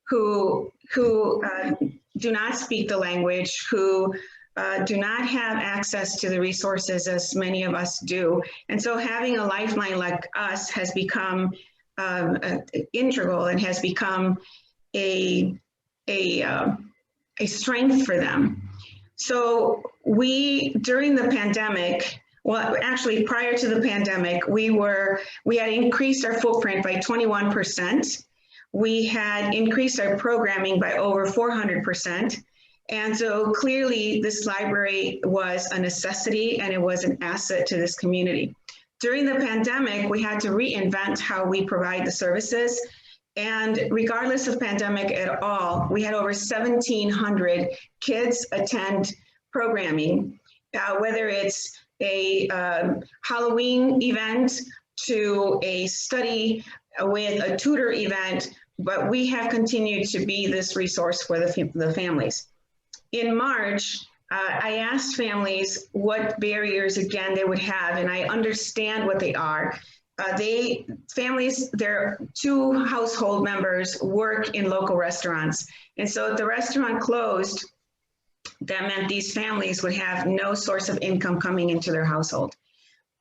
who do not speak the language, who do not have access to the resources as many of us do. And so having a lifeline like us has become integral and has become a strength for them. So during the pandemic, well, actually prior to the pandemic, we had increased our footprint by 21%. We had increased our programming by over 400%. And so clearly this library was a necessity and it was an asset to this community. During the pandemic, we had to reinvent how we provide the services. And regardless of pandemic at all, we had over 1,700 kids attend programming, whether it's a Halloween event to a study with a tutor event, but we have continued to be this resource for the families. In March, I asked families what barriers, again, they would have, and I understand what they are. Their 2 household members work in local restaurants. And so if the restaurant closed, that meant these families would have no source of income coming into their household.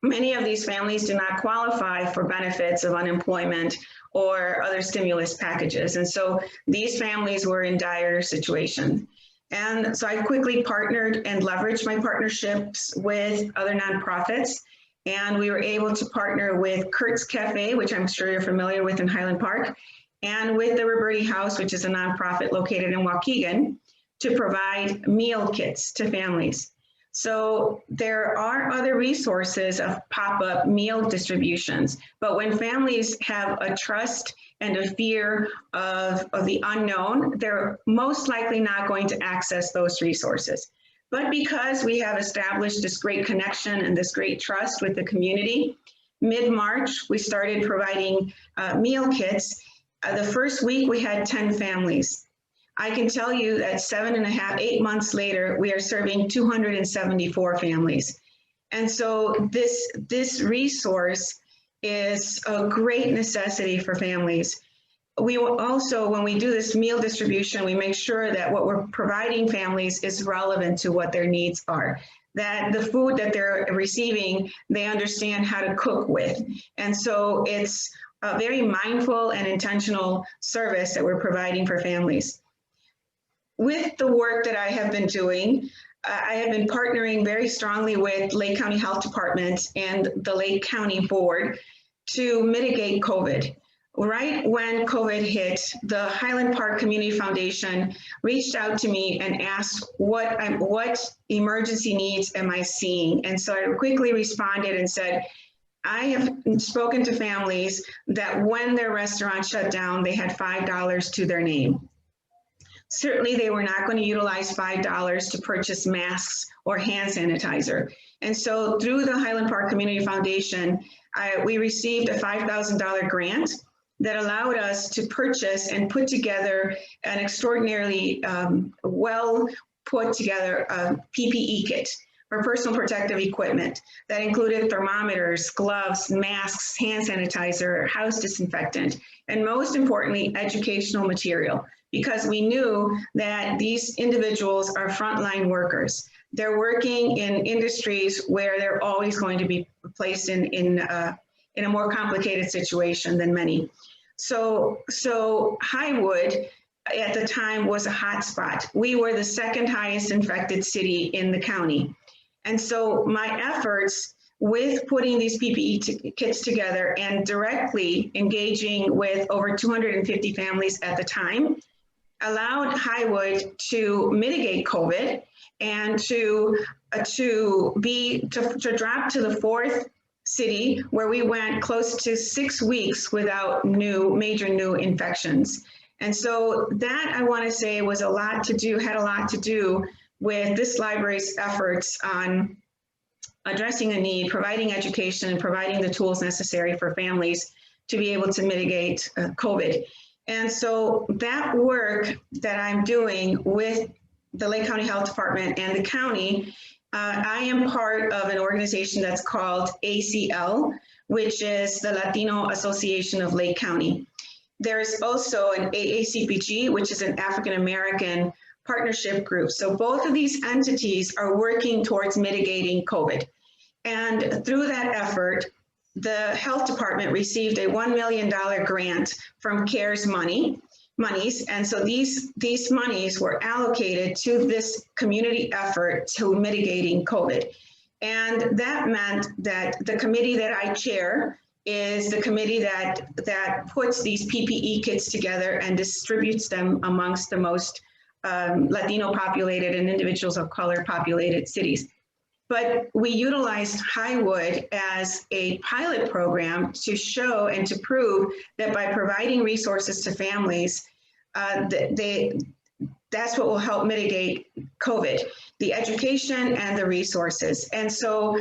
Many of these families do not qualify for benefits of unemployment or other stimulus packages. And so these families were in dire situation. And so I quickly partnered and leveraged my partnerships with other nonprofits. And we were able to partner with Kurt's Cafe, which I'm sure you're familiar with in Highland Park, and with the Roberti House, which is a nonprofit located in Waukegan, to provide meal kits to families. So there are other resources of pop-up meal distributions, but when families have a trust and a fear of the unknown, they're most likely not going to access those resources. But because we have established this great connection and this great trust with the community, mid-March, we started providing meal kits. The first week we had 10 families. I can tell you that 7.5, 8 months later, we are serving 274 families. And so this resource is a great necessity for families. We will also, when we do this meal distribution, we make sure that what we're providing families is relevant to what their needs are, that the food that they're receiving, they understand how to cook with. And so it's a very mindful and intentional service that we're providing for families. With the work that I have been doing, I have been partnering very strongly with Lake County Health Department and the Lake County Board to mitigate COVID. Right when COVID hit, the Highland Park Community Foundation reached out to me and asked what emergency needs am I seeing? And so I quickly responded and said, I have spoken to families that when their restaurant shut down, they had $5 to their name. Certainly, they were not going to utilize $5 to purchase masks or hand sanitizer. And so through the Highland Park Community Foundation, we received a $5,000 grant that allowed us to purchase and put together an extraordinarily well put together PPE kit for personal protective equipment that included thermometers, gloves, masks, hand sanitizer, house disinfectant, and most importantly, educational material, because we knew that these individuals are frontline workers. They're working in industries where they're always going to be placed in a more complicated situation than many. So Highwood at the time was a hot spot. We were the second highest infected city in the county. And so my efforts with putting these PPE kits together and directly engaging with over 250 families at the time allowed Highwood to mitigate COVID and to drop to the 4th city where we went close to 6 weeks without major new infections. And so that, I want to say, had a lot to do with this library's efforts on addressing a need, providing education, and providing the tools necessary for families to be able to mitigate COVID. And so that work that I'm doing with the Lake County Health Department and the county, I am part of an organization that's called ACL, which is the Latino Association of Lake County. There's also an AACPG, which is an African American partnership group. So both of these entities are working towards mitigating COVID. And through that effort, the health department received a $1 million grant from CARES monies. And so these monies were allocated to this community effort to mitigating COVID. And that meant that the committee that I chair is the committee that puts these PPE kits together and distributes them amongst the most Latino populated and individuals of color populated cities. But we utilized Highwood as a pilot program to show and to prove that by providing resources to families, that's what will help mitigate COVID, the education and the resources. And so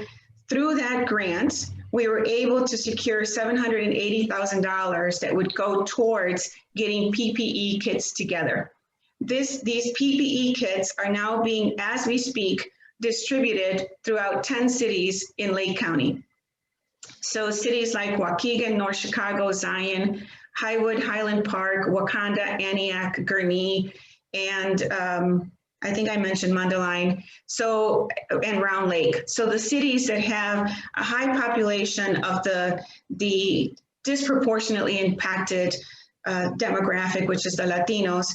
through that grant, we were able to secure $780,000 that would go towards getting PPE kits together. These PPE kits are now being, as we speak, distributed throughout 10 cities in Lake County. So cities like Waukegan, North Chicago, Zion, Highwood, Highland Park, Wakanda, Antioch, Gurnee, and I think I mentioned Mundelein, so, and Round Lake. So the cities that have a high population of the disproportionately impacted demographic, which is the Latinos,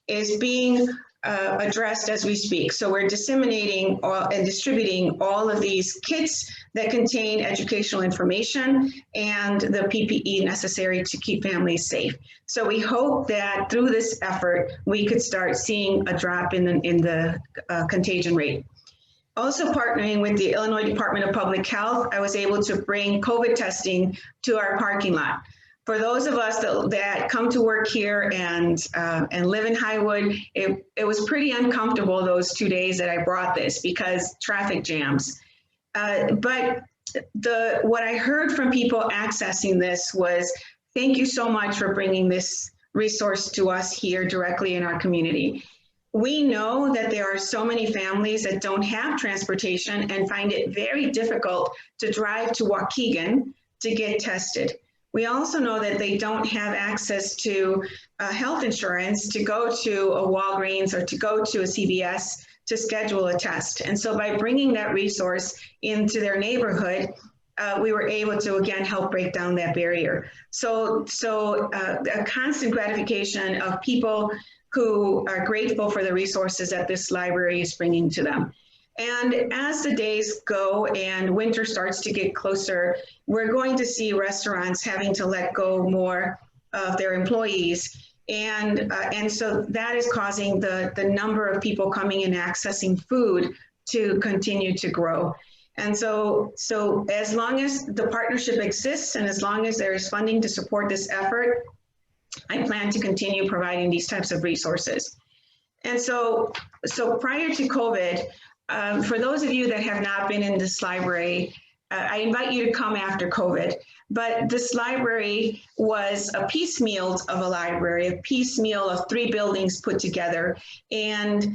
is being addressed as we speak. So we're disseminating and distributing all of these kits that contain educational information and the PPE necessary to keep families safe. So we hope that through this effort, we could start seeing a drop in the contagion rate. Also partnering with the Illinois Department of Public Health, I was able to bring COVID testing to our parking lot. For those of us that come to work here and live in Highwood, it was pretty uncomfortable those 2 days that I brought this because traffic jams. But what I heard from people accessing this was, thank you so much for bringing this resource to us here directly in our community. We know that there are so many families that don't have transportation and find it very difficult to drive to Waukegan to get tested. We also know that they don't have access to health insurance to go to a Walgreens or to go to a CVS to schedule a test. And so by bringing that resource into their neighborhood, we were able to, again, help break down that barrier. So a constant gratification of people who are grateful for the resources that this library is bringing to them. And as the days go and winter starts to get closer, we're going to see restaurants having to let go more of their employees. And so that is causing the number of people coming and accessing food to continue to grow. And so as long as the partnership exists and as long as there is funding to support this effort, I plan to continue providing these types of resources. And so prior to COVID, for those of you that have not been in this library, I invite you to come after COVID. But this library was a piecemeal of a library, a piecemeal of 3 buildings put together, and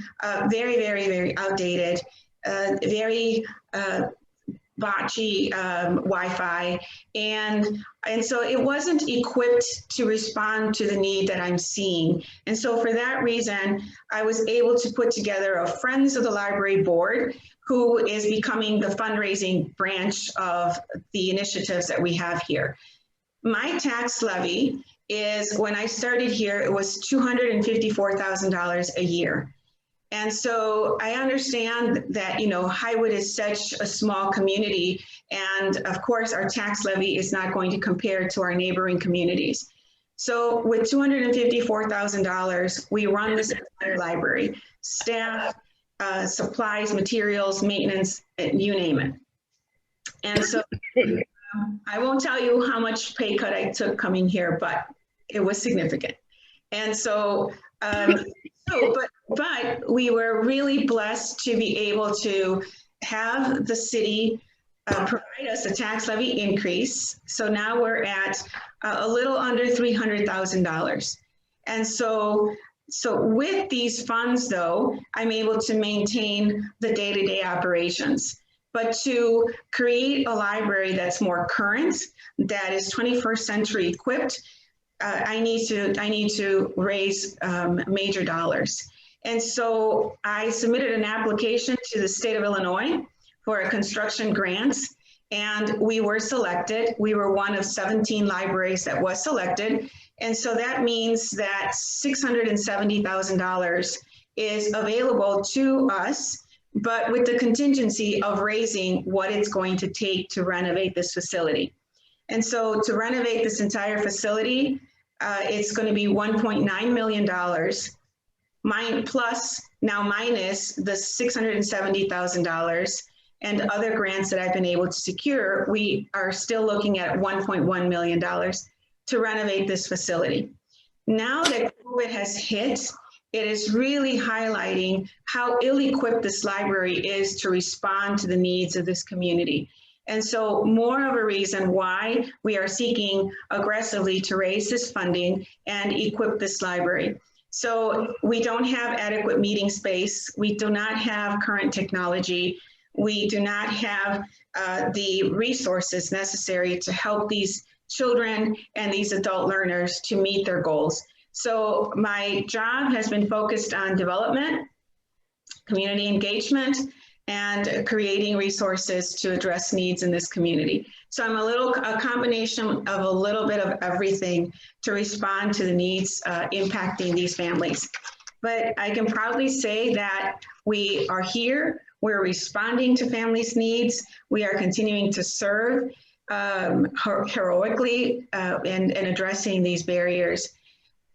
very, very, very outdated, very botchy Wi-Fi. And so it wasn't equipped to respond to the need that I'm seeing. And so for that reason, I was able to put together a Friends of the Library board who is becoming the fundraising branch of the initiatives that we have here. My tax levy is, when I started here, it was $254,000 a year. And so I understand that, you know, Highwood is such a small community, and of course our tax levy is not going to compare to our neighboring communities. So with $254,000, we run this entire library, staff, supplies, materials, maintenance, you name it. And so I won't tell you how much pay cut I took coming here, but it was significant. And so, but we were really blessed to be able to have the city provide us a tax levy increase. So now we're at a little under $300,000. And so with these funds, though, I'm able to maintain the day-to-day operations. But to create a library that's more current, that is 21st century equipped, I need to raise major dollars. And so I submitted an application to the state of Illinois for a construction grant, and we were selected. We were one of 17 libraries that was selected. And so that means that $670,000 is available to us, but with the contingency of raising what it's going to take to renovate this facility. And so to renovate this entire facility, it's going to be $1.9 million, minus the $670,000 and other grants that I've been able to secure. We are still looking at $1.1 million to renovate this facility. Now that COVID has hit, it is really highlighting how ill-equipped this library is to respond to the needs of this community. And so more of a reason why we are seeking aggressively to raise this funding and equip this library. So we don't have adequate meeting space. We do not have current technology. We do not have the resources necessary to help these children and these adult learners to meet their goals. So my job has been focused on development, community engagement, and creating resources to address needs in this community. So I'm a combination of a little bit of everything to respond to the needs impacting these families. But I can proudly say that we are here, we're responding to families' needs, we are continuing to serve heroically in addressing these barriers.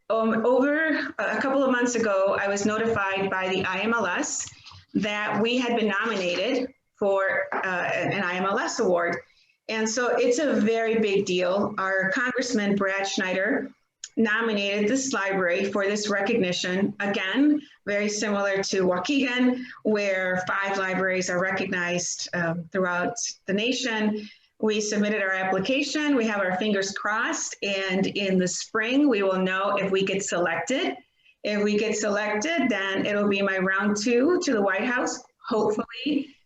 Over a couple of months ago, I was notified by the IMLS that we had been nominated for an IMLS award. And so it's a very big deal. Our Congressman Brad Schneider nominated this library for this recognition. Again, very similar to Waukegan, where 5 libraries are recognized throughout the nation. We submitted our application, we have our fingers crossed, and in the spring, we will know if we get selected. If we get selected, then it'll be my round 2 to the White House, hopefully.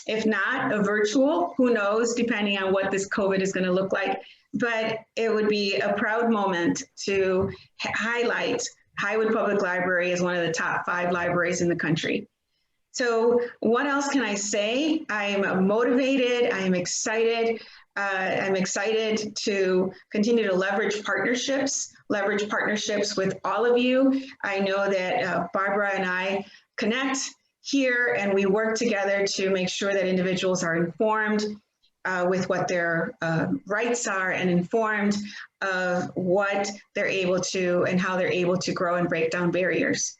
If not, a virtual, who knows, depending on what this COVID is going to look like. But it would be a proud moment to highlight Highwood Public Library as one of the top 5 libraries in the country. So what else can I say? I'm motivated, I'm excited. I'm excited to continue to leverage partnerships with all of you. I know that Barbara and I connect here and we work together to make sure that individuals are informed with what their rights are and informed of what they're able to and how they're able to grow and break down barriers.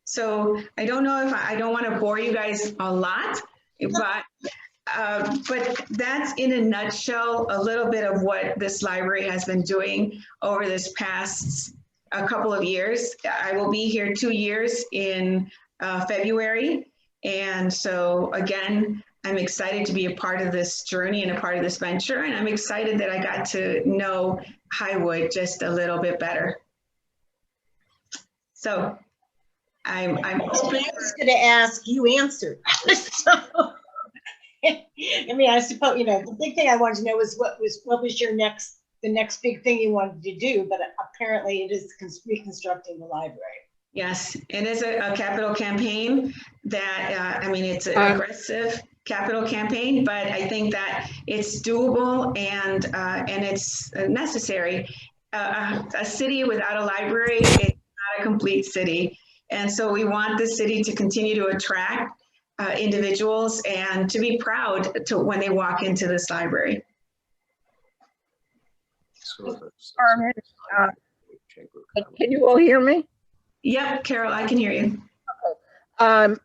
So I don't know if I don't want to bore you guys a lot, but that's in a nutshell a little bit of what this library has been doing over this past a couple of years. I will be here 2 years in February. And so again, I'm excited to be a part of this journey and a part of this venture. And I'm excited that I got to know Highwood just a little bit better. So I'm I was going to ask, you answered. So, I mean, I suppose, you know, the big thing I wanted to know was what was the next big thing you wanted to do, but apparently it is reconstructing the library. Yes, it is a capital campaign that, I mean, it's an aggressive capital campaign, but I think that it's doable and it's necessary. A city without a library is not a complete city. And so we want the city to continue to attract individuals and to be proud to when they walk into this library. Carmen, can you all hear me? Yep, Carol, I can hear you. Okay.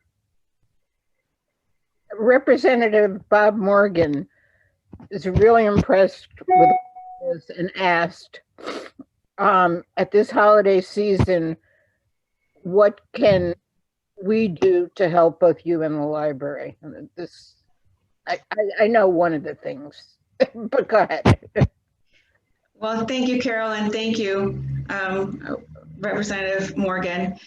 Representative Bob Morgan is really impressed with this and asked, at this holiday season, what can we do to help both you and the library? I know one of the things, but go ahead. Well, thank you, Carol, and thank you, Representative Morgan.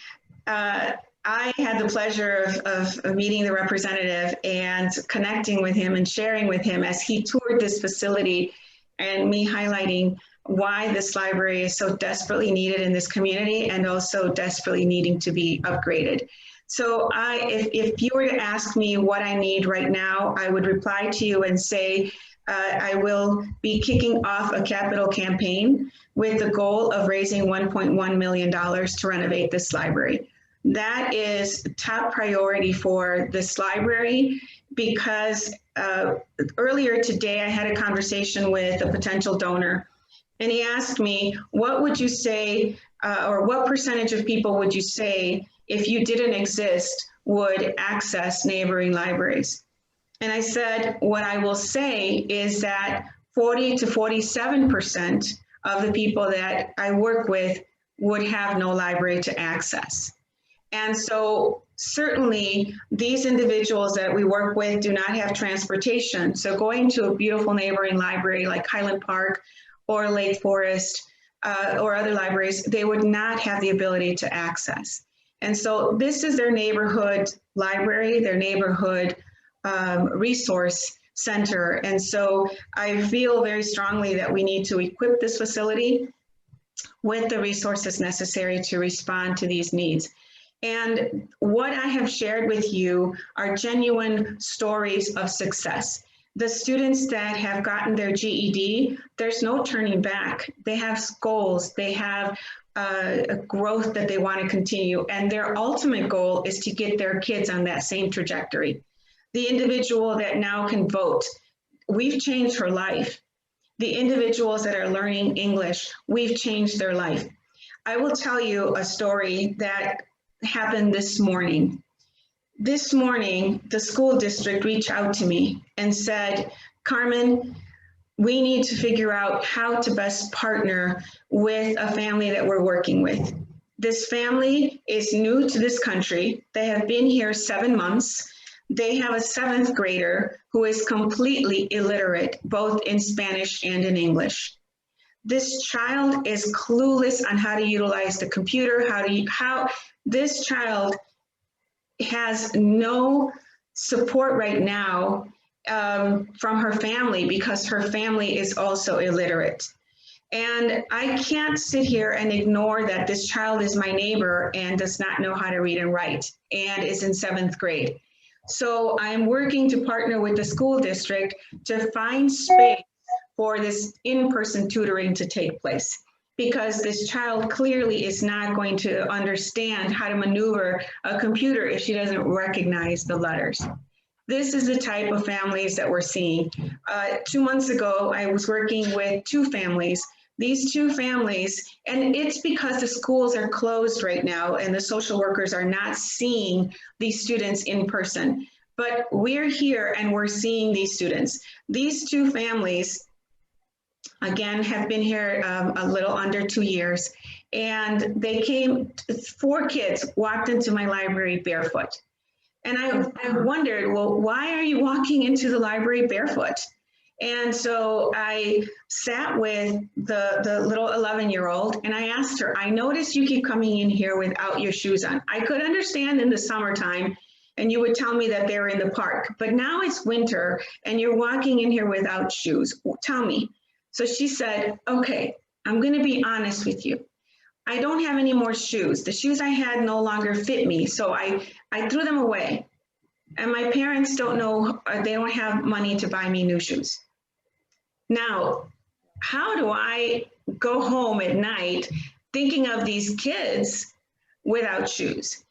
I had the pleasure of meeting the representative and connecting with him and sharing with him as he toured this facility and me highlighting why this library is so desperately needed in this community and also desperately needing to be upgraded. So if you were to ask me what I need right now, I would reply to you and say, I will be kicking off a capital campaign with the goal of raising $1.1 million to renovate this library. That is top priority for this library because earlier today I had a conversation with a potential donor, and he asked me, what would you say, or what percentage of people would you say, if you didn't exist, would access neighboring libraries? And I said, what I will say is that 40 to 47% of the people that I work with would have no library to access. And so certainly these individuals that we work with do not have transportation. So going to a beautiful neighboring library like Highland Park or Lake Forest or other libraries, they would not have the ability to access. And so this is their neighborhood library, their neighborhood resource center. And so I feel very strongly that we need to equip this facility with the resources necessary to respond to these needs. And what I have shared with you are genuine stories of success. The students that have gotten their GED, there's no turning back. They have goals, they have a growth that they want to continue, and their ultimate goal is to get their kids on that same trajectory. The individual that now can vote, we've changed her life. The individuals that are learning English, we've changed their life. I will tell you a story that happened this morning. This morning, the school district reached out to me and said, Carmen, we need to figure out how to best partner with a family that we're working with. This family is new to this country. They have been here 7 months. They have a 7th grader who is completely illiterate, both in Spanish and in English. This child is clueless on how to utilize the computer, this child has no support right now from her family because her family is also illiterate. And I can't sit here and ignore that this child is my neighbor and does not know how to read and write and is in 7th grade. So I'm working to partner with the school district to find space for this in-person tutoring to take place, because this child clearly is not going to understand how to maneuver a computer if she doesn't recognize the letters. This is the type of families that we're seeing. 2 months ago, I was working with 2 families. These 2 families, and it's because the schools are closed right now and the social workers are not seeing these students in person. But we're here and we're seeing these students. These 2 families, again, have been here a little under 2 years, and they came, 4 kids walked into my library barefoot. And I wondered, well, why are you walking into the library barefoot? And so I sat with the little 11-year-old and I asked her, I noticed you keep coming in here without your shoes on. I could understand in the summertime and you would tell me that they were in the park, but now it's winter and you're walking in here without shoes. Tell me. So she said, okay, I'm going to be honest with you. I don't have any more shoes. The shoes I had no longer fit me, so I threw them away. And my parents don't know, they don't have money to buy me new shoes. Now, how do I go home at night thinking of these kids without shoes?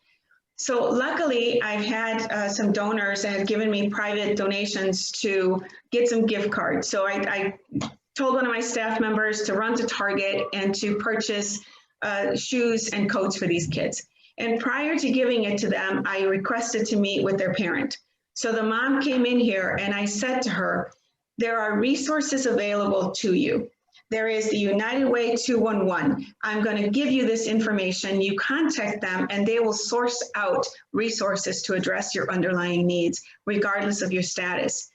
So luckily, I've had some donors that have given me private donations to get some gift cards. So I told one of my staff members to run to Target and to purchase shoes and coats for these kids. And prior to giving it to them, I requested to meet with their parent. So the mom came in here and I said to her, there are resources available to you. There is the United Way 211. I'm going to give you this information. You contact them and they will source out resources to address your underlying needs, regardless of your status.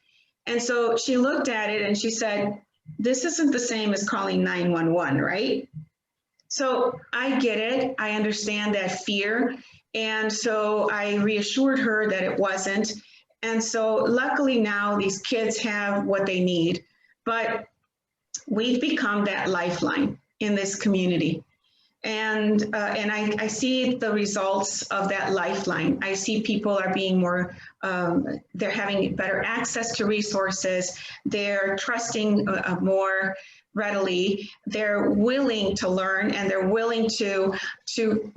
And so she looked at it and she said, this isn't the same as calling 911, right? So I get it. I understand that fear. And so I reassured her that it wasn't. And so luckily now these kids have what they need. But we've become that lifeline in this community. And I see the results of that lifeline. I see people are being more, they're having better access to resources. They're trusting more readily. They're willing to learn, and they're willing to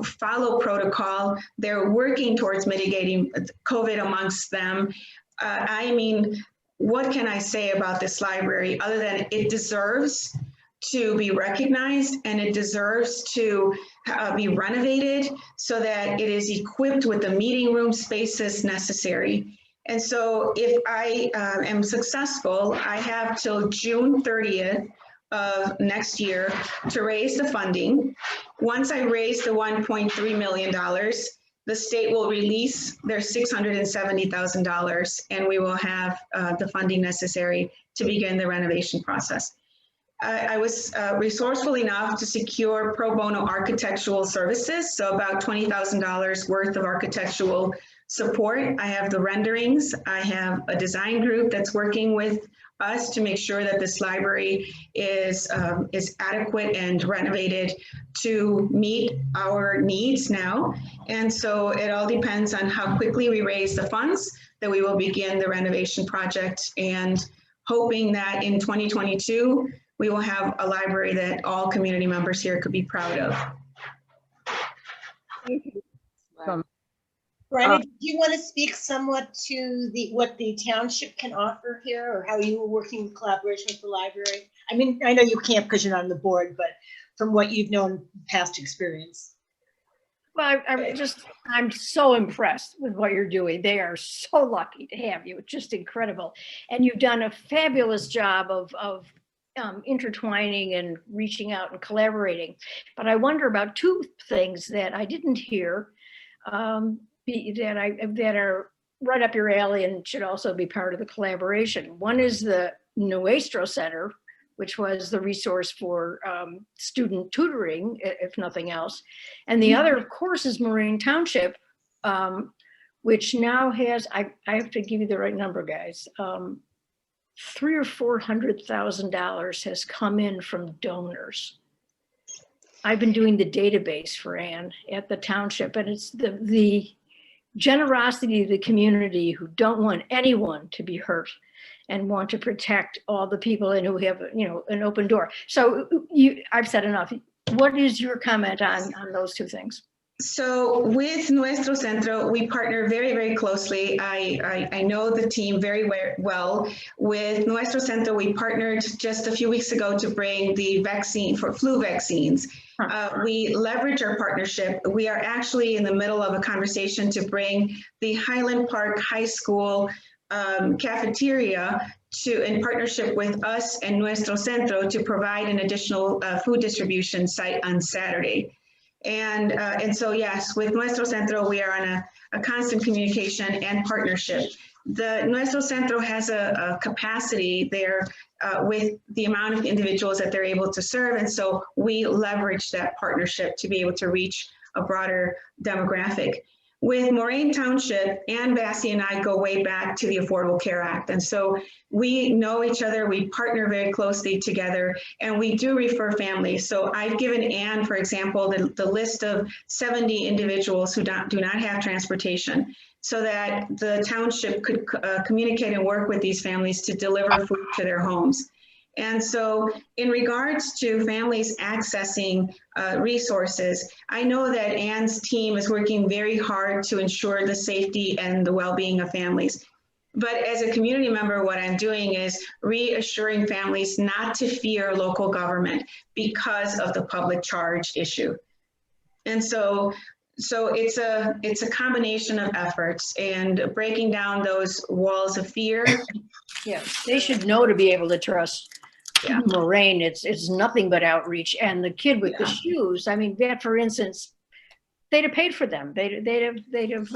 follow protocol. They're working towards mitigating COVID amongst them. I mean, what can I say about this library other than it deserves to be recognized, and it deserves to be renovated so that it is equipped with the meeting room spaces necessary. And so if I am successful, I have till June 30th of next year to raise the funding. Once I raise the $1.3 million, the state will release their $670,000, and we will have the funding necessary to begin the renovation process. I was resourceful enough to secure pro bono architectural services, so about $20,000 worth of architectural support. I have the renderings. I have a design group that's working with us to make sure that this library is adequate and renovated to meet our needs now. And so it all depends on how quickly we raise the funds that we will begin the renovation project, and hoping that in 2022, we will have a library that all community members here could be proud of. Thank you. Brenda, do you want to speak somewhat to what the township can offer here, or how you were working in collaboration with the library? I mean, I know you can't because you're not on the board, but from what you've known past experience. Well, I'm so impressed with what you're doing. They are so lucky to have you. It's just incredible. And you've done a fabulous job of intertwining and reaching out and collaborating. But I wonder about two things that I didn't hear that are right up your alley and should also be part of the collaboration. One is the Nuestro Center, which was the resource for student tutoring, if nothing else. And the other, of course, is Moraine Township, which now has, I have to give you the right number, guys, $300,000 or $400,000 has come in from donors. I've been doing the database for Ann at the township, and it's the generosity of the community who don't want anyone to be hurt and want to protect all the people and who have, you know, an open door. So I've said enough. What is your comment on those two things? So with Nuestro Centro, we partner very, very closely. I know the team very well. With Nuestro Centro, we partnered just a few weeks ago to bring the vaccine for flu vaccines. We leverage our partnership. We are actually in the middle of a conversation to bring the Highland Park High School cafeteria in partnership with us and Nuestro Centro to provide an additional food distribution site on Saturday. And so, yes, with Nuestro Centro, we are on a constant communication and partnership. The Nuestro Centro has a capacity there with the amount of individuals that they're able to serve. And so we leverage that partnership to be able to reach a broader demographic. With Moraine Township, Ann Bassey and I go way back to the Affordable Care Act. And so we know each other, we partner very closely together, and we do refer families. So I've given Ann, for example, the list of 70 individuals who do not have transportation, so that the township could communicate and work with these families to deliver food to their homes. And so in regards to families accessing resources, I know that Ann's team is working very hard to ensure the safety and the well-being of families. But as a community member, what I'm doing is reassuring families not to fear local government because of the public charge issue. And so it's a combination of efforts and breaking down those walls of fear. Yeah, they should know to be able to trust. Yeah. Moraine, it's nothing but outreach. And the kid with the shoes, I mean, that, for instance, they'd have paid for them. They'd have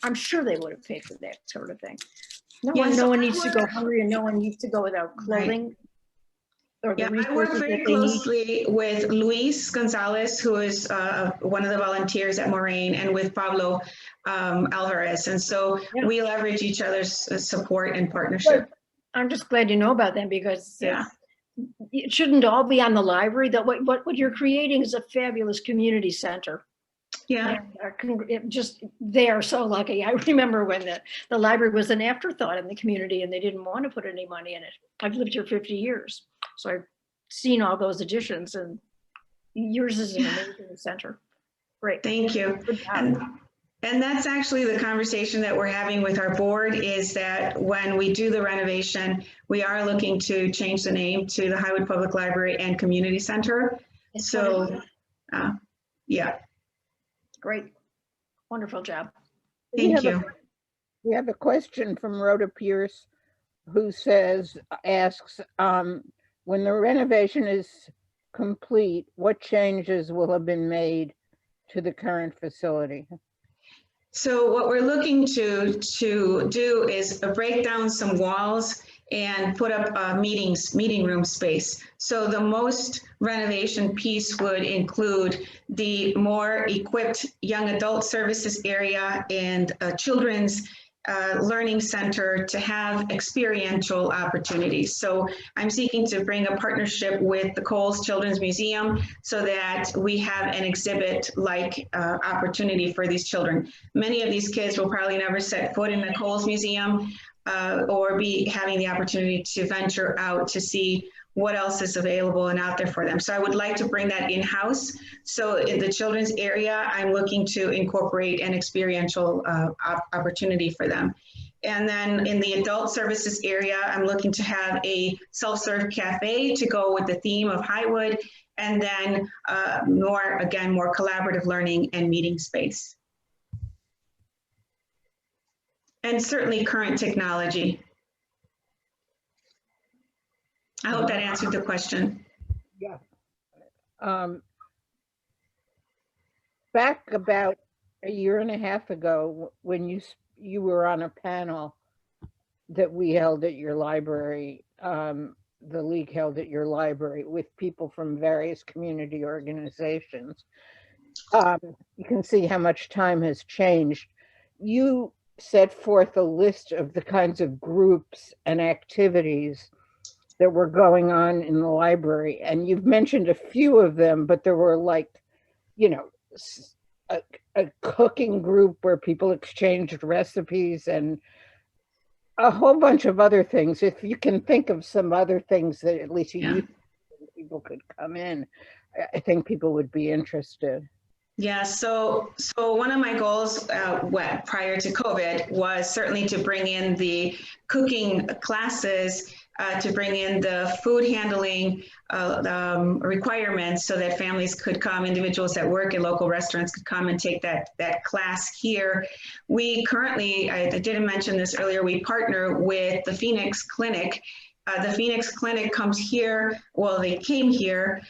I'm sure they would have paid for that sort of thing. No one needs to go hungry, and no one needs to go without clothing. Right. I work very closely with Luis Gonzalez, who is one of the volunteers at Moraine, and with Pablo Alvarez. And so we leverage each other's support and partnership. I'm just glad you know about them, because it shouldn't all be on the library. That what you're creating is a fabulous community center. Yeah. They are so lucky. I remember when the library was an afterthought in the community and they didn't want to put any money in it. I've lived here 50 years. So I've seen all those additions, and yours is an amazing center. Great. Thank you. And that's actually the conversation that we're having with our board, is that when we do the renovation, we are looking to change the name to the Highwood Public Library and Community Center. So, yeah. Great. Wonderful job. Thank you. We have a question from Rhoda Pierce, who asks, when the renovation is complete, what changes will have been made to the current facility? So what we're looking to do is break down some walls and put up a meeting room space. So the most renovation piece would include the more equipped young adult services area and a children's learning center to have experiential opportunities. So I'm seeking to bring a partnership with the Coles Children's Museum so that we have an exhibit-like opportunity for these children. Many of these kids will probably never set foot in the Coles Museum or be having the opportunity to venture out to see what else is available and out there for them. So I would like to bring that in-house. So in the children's area, I'm looking to incorporate an experiential opportunity for them. And then in the adult services area, I'm looking to have a self-serve cafe to go with the theme of Highwood, and then more collaborative learning and meeting space. And certainly current technology. I hope that answered the question. Yeah. Back about a year and a half ago, when you were on a panel that we held at your library, the league held at your library with people from various community organizations, you can see how much time has changed. You set forth a list of the kinds of groups and activities that were going on in the library, and you've mentioned a few of them, but there were, like, you know, a cooking group where people exchanged recipes and a whole bunch of other things. If you can think of some other things that at least people could come in, I think people would be interested. Yeah, so one of my goals prior to COVID was certainly to bring in the cooking classes, to bring in the food handling requirements so that families could come, individuals that work in local restaurants could come and take that class here. We currently, I didn't mention this earlier, we partner with the Phoenix Clinic. The Phoenix Clinic comes here, well, they came here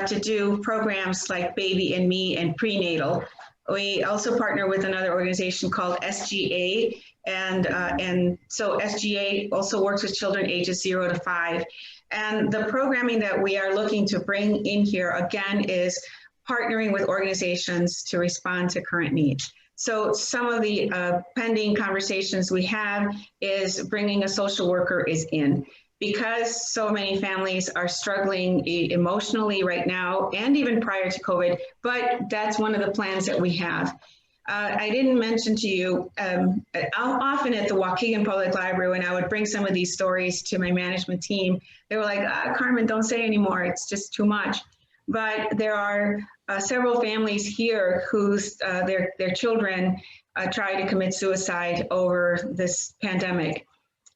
to do programs like Baby and Me and prenatal. We also partner with another organization called SGA, and so SGA also works with children ages 0 to 5. And the programming that we are looking to bring in here, again, is partnering with organizations to respond to current needs. So some of the pending conversations we have is bringing a social worker is in. Because so many families are struggling emotionally right now and even prior to COVID, but that's one of the plans that we have. I didn't mention to you, often at the Waukegan Public Library, when I would bring some of these stories to my management team, they were like, Carmen, don't say anymore, it's just too much. But there are several families here whose their children tried to commit suicide over this pandemic.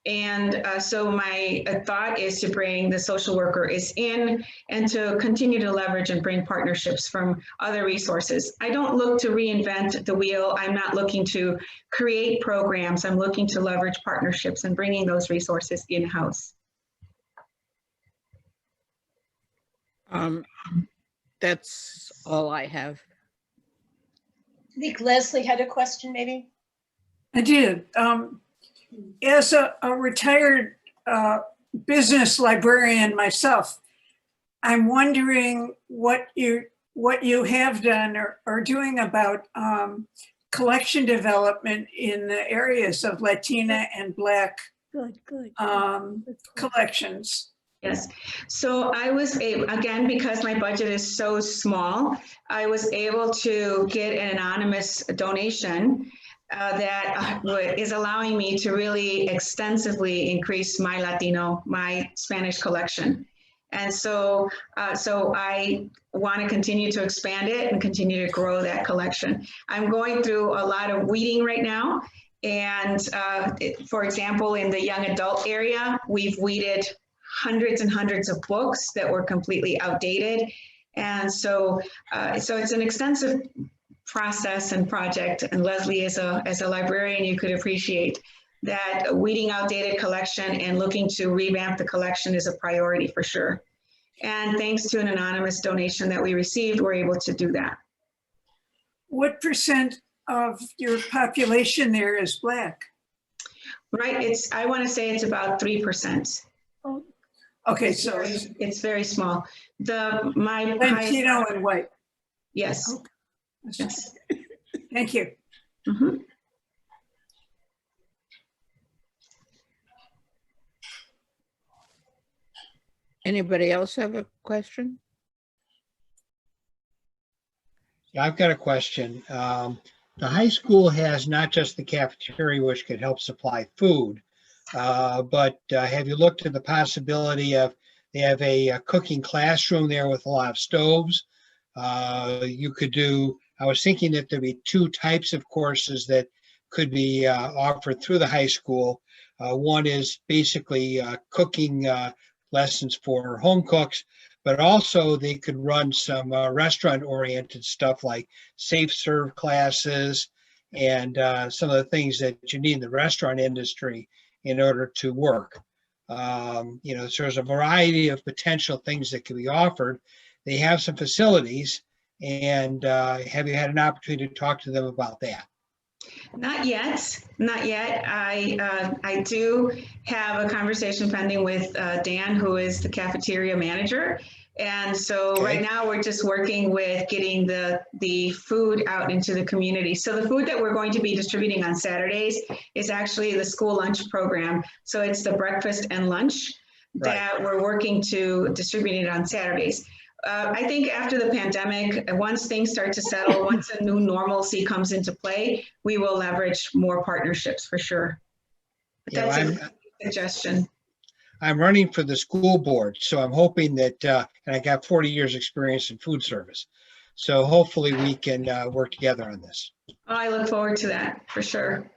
And so my thought is to bring the social worker is in and to continue to leverage and bring partnerships from other resources. I don't look to reinvent the wheel. I'm not looking to create programs. I'm looking to leverage partnerships and bringing those resources in-house. That's all I have. I think Leslie had a question, maybe. I did. As a retired business librarian myself, I'm wondering what you have done or are doing about collection development in the areas of Latina and Black collections. Yes. So I was able, again, because my budget is so small, I was able to get an anonymous donation that is allowing me to really extensively increase my Spanish collection. And so I want to continue to expand it and continue to grow that collection. I'm going through a lot of weeding right now. And for example, in the young adult area, we've weeded hundreds and hundreds of books that were completely outdated. And so it's an extensive process and project. And Leslie, as a librarian, you could appreciate that weeding outdated collection and looking to revamp the collection is a priority for sure. And thanks to an anonymous donation that we received, we're able to do that. What percent of your population there is Black? Right, I want to say it's about 3%. Okay, so It's very small. My Latino and white. Yes. Okay. Yes. Thank you. Mhm. Anybody else have a question? Yeah, I've got a question. The high school has not just the cafeteria, which could help supply food, but have you looked at the possibility of, they have a cooking classroom there with a lot of stoves. You could do, I was thinking that there'd be two types of courses that could be offered through the high school. One is basically cooking lessons for home cooks, but also they could run some restaurant-oriented stuff like safe serve classes and some of the things that you need in the restaurant industry in order to work. So there's a variety of potential things that could be offered. They have some facilities, and have you had an opportunity to talk to them about that? Not yet, not yet. I do have a conversation pending with Dan, who is the cafeteria manager. And so Okay. right now we're just working with getting the food out into the community. So the food that we're going to be distributing on Saturdays is actually the school lunch program. So it's the breakfast and lunch that we're working to distribute it on Saturdays. I think after the pandemic, once things start to settle, once a new normalcy comes into play, we will leverage more partnerships for sure. But Yeah, that's a suggestion. I'm running for the school board, so I'm hoping that, and I got 40 years experience in food service. So hopefully we can work together on this. Oh, I look forward to that for sure.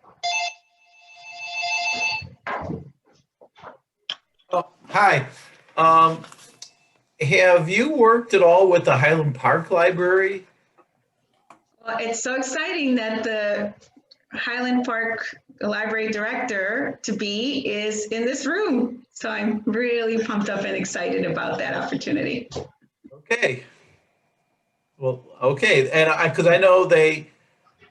Oh, hi. Have you worked at all with the Highland Park Library? Well, it's so exciting that the Highland Park Library Director to be is in this room. So I'm really pumped up and excited about that opportunity. Okay. Well, okay, and because I know they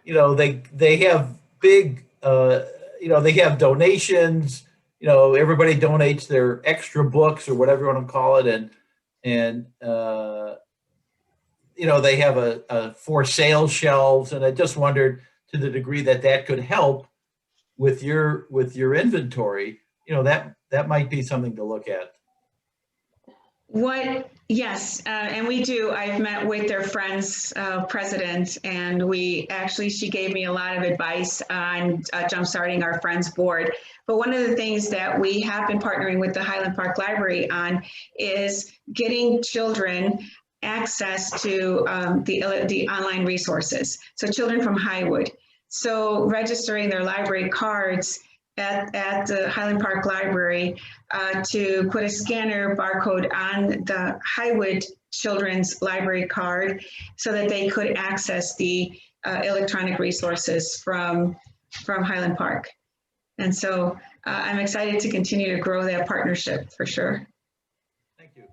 have big, they have donations. Everybody donates their extra books or whatever you want to call it, and they have a for sale shelves, and I just wondered to the degree that could help with your inventory, that might be something to look at. Yes, and we do. I've met with their Friends president, and she gave me a lot of advice on jumpstarting our Friends board. But one of the things that we have been partnering with the Highland Park Library on is getting children access to the online resources. So children from Highwood. So registering their library cards at the Highland Park Library to put a scanner barcode on the Highwood Children's Library card so that they could access the electronic resources from Highland Park. And so I'm excited to continue to grow that partnership for sure. Thank you.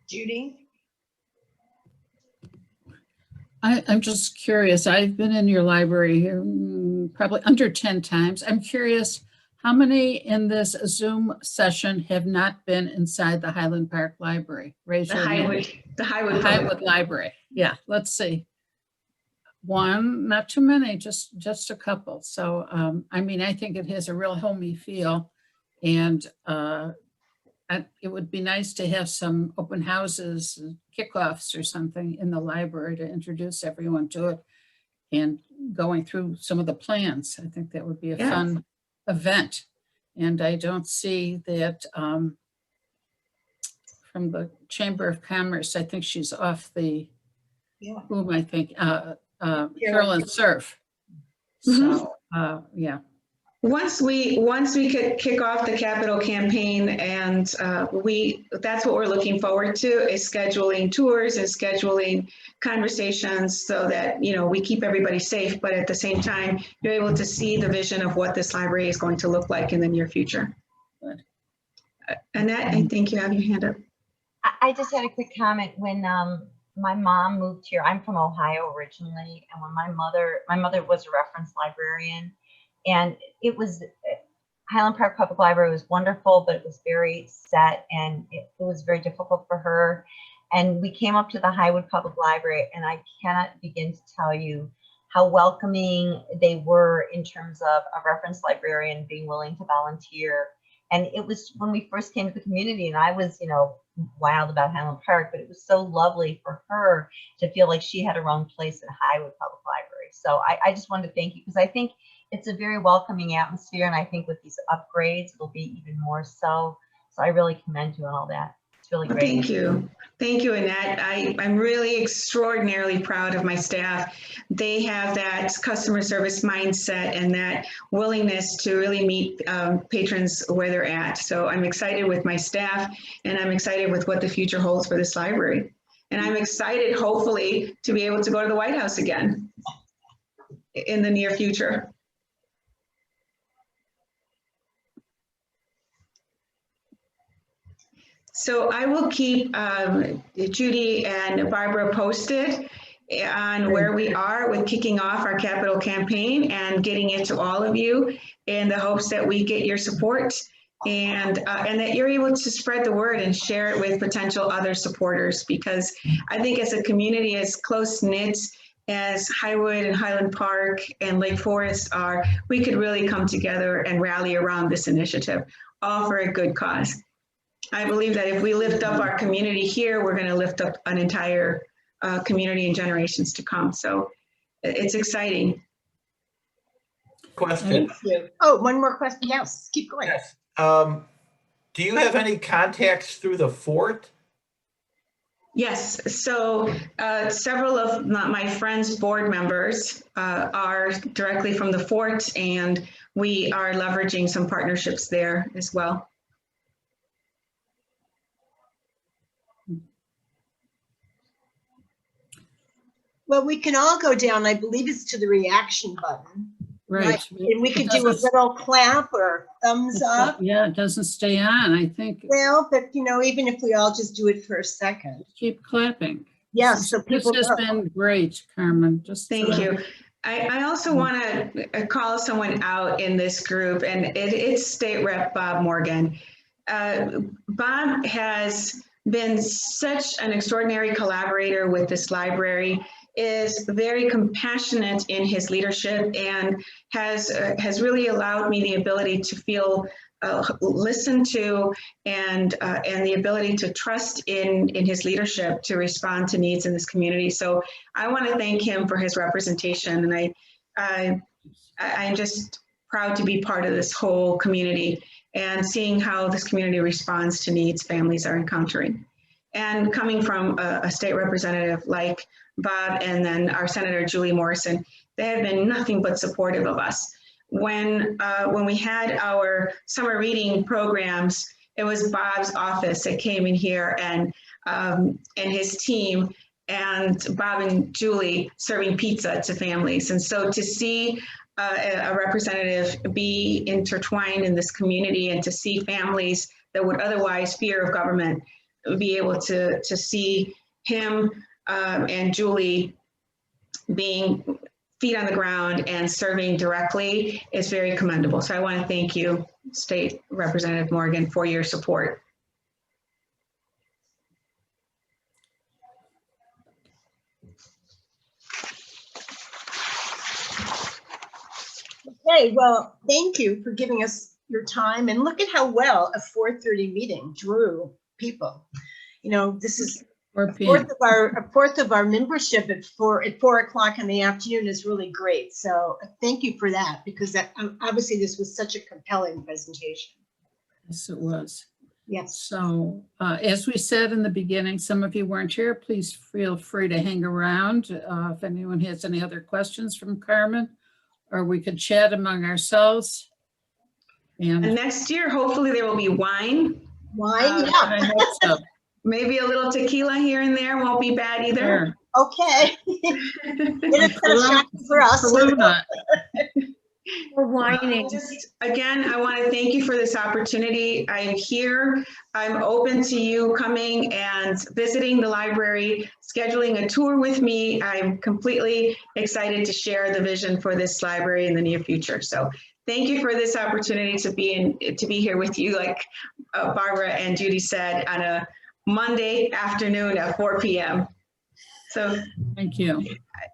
Judy? I'm just curious. I've been in your library probably under 10 times. I'm curious, how many in this Zoom session have not been inside the Highland Park Library? Raise your hand. The Highwood Highwood Library. Yeah, let's see. One, not too many, just a couple. So, I mean, I think it has a real homey feel, and it would be nice to have some open houses, kickoffs or something in the library to introduce everyone to it and going through some of the plans. I think that would be a Yes. fun event. And I don't see that from the Chamber of Commerce. I think she's off the, Yeah. whom I think, Carolyn Surf. So, yeah. Once we could kick off the capital campaign, and that's what we're looking forward to, is scheduling tours and scheduling conversations so that, you know, we keep everybody safe, but at the same time, you're able to see the vision of what this library is going to look like in the near future. Good. Annette, I think you have your hand up. I just had a quick comment. When my mom moved here, I'm from Ohio originally, and when my mother was a reference librarian, and it was Highland Park Public Library was wonderful, but it was very set, and it was very difficult for her. And we came up to the Highwood Public Library, and I cannot begin to tell you how welcoming they were in terms of a reference librarian being willing to volunteer. And it was when we first came to the community, and I was, you know, wild about Highland Park, but it was so lovely for her to feel like she had her own place at Highwood Public Library. So I just wanted to thank you, because I think it's a very welcoming atmosphere, and I think with these upgrades, it'll be even more so. So I really commend you on all that. It's really great. Thank you. Thank you, Annette. I'm really extraordinarily proud of my staff. They have that customer service mindset and that willingness to really meet patrons where they're at. So I'm excited with my staff, and I'm excited with what the future holds for this library. And I'm excited, hopefully, to be able to go to the White House again in the near future. So I will keep Judy and Barbara posted on where we are with kicking off our capital campaign and getting it to all of you, in the hopes that we get your support and that you're able to spread the word and share it with potential other supporters. Because I think as a community as close-knit as Highwood and Highland Park and Lake Forest are, we could really come together and rally around this initiative, all for a good cause. I believe that if we lift up our community here, we're going to lift up an entire community in generations to come. So it's exciting. Question. Thank you. Oh, one more question. Yes, keep going. Yes. Do you have any contacts through the fort? Yes, so several of my friends' board members are directly from the fort, and we are leveraging some partnerships there as well. Well, we can all go down, I believe it's to the reaction button. Right. And we could do a little clap or thumbs up. Yeah, it doesn't stay on, I think. Well, but you know, even if we all just do it for a second. Keep clapping. Yeah, so This people has know. been great, Carmen. Just Thank you. I also want to call someone out in this group, and it's State Rep Bob Morgan. Bob has been such an extraordinary collaborator with this library, is very compassionate in his leadership, and has really allowed me the ability to feel listened to, and the ability to trust in his leadership to respond to needs in this community. So I want to thank him for his representation, and I'm just proud to be part of this whole community and seeing how this community responds to needs families are encountering. And coming from a state representative like Bob, and then our Senator Julie Morrison, they have been nothing but supportive of us. When we had our summer reading programs, it was Bob's office that came in here, and his team, and Bob and Julie serving pizza to families. And so to see a representative be intertwined in this community, and to see families that would otherwise fear of government be able to see him and Julie being feet on the ground and serving directly is very commendable. So I want to thank you, State Representative Morgan, for your support. Okay, well, thank you for giving us your time, and look at how well a 4:30 meeting drew people. You know, this is 4 a p.m. fourth of our membership at 4 o'clock in the afternoon is really great. So thank you for that, because that obviously this was such a compelling presentation. Yes, it was. Yes. So as we said in the beginning, some of you weren't here. Please feel free to hang around if anyone has any other questions from Carmen, or we could chat among ourselves. And And next year, hopefully there will be wine. Wine, yeah, I hope so. Maybe a little tequila here and there won't be bad either. Sure. okay. It is kind of shocking for us. Corona. We're whining. Again, I want to thank you for this opportunity. I'm here. I'm open to you coming and visiting the library, scheduling a tour with me. I'm completely excited to share the vision for this library in the near future. So thank you for this opportunity to be here with you, like Barbara and Judy said, on a Monday afternoon at 4 p.m. So Thank you.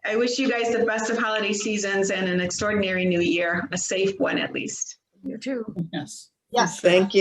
I wish you guys the best of holiday seasons and an extraordinary new year, a safe one at least. You too. Yes. Yes. Thank you.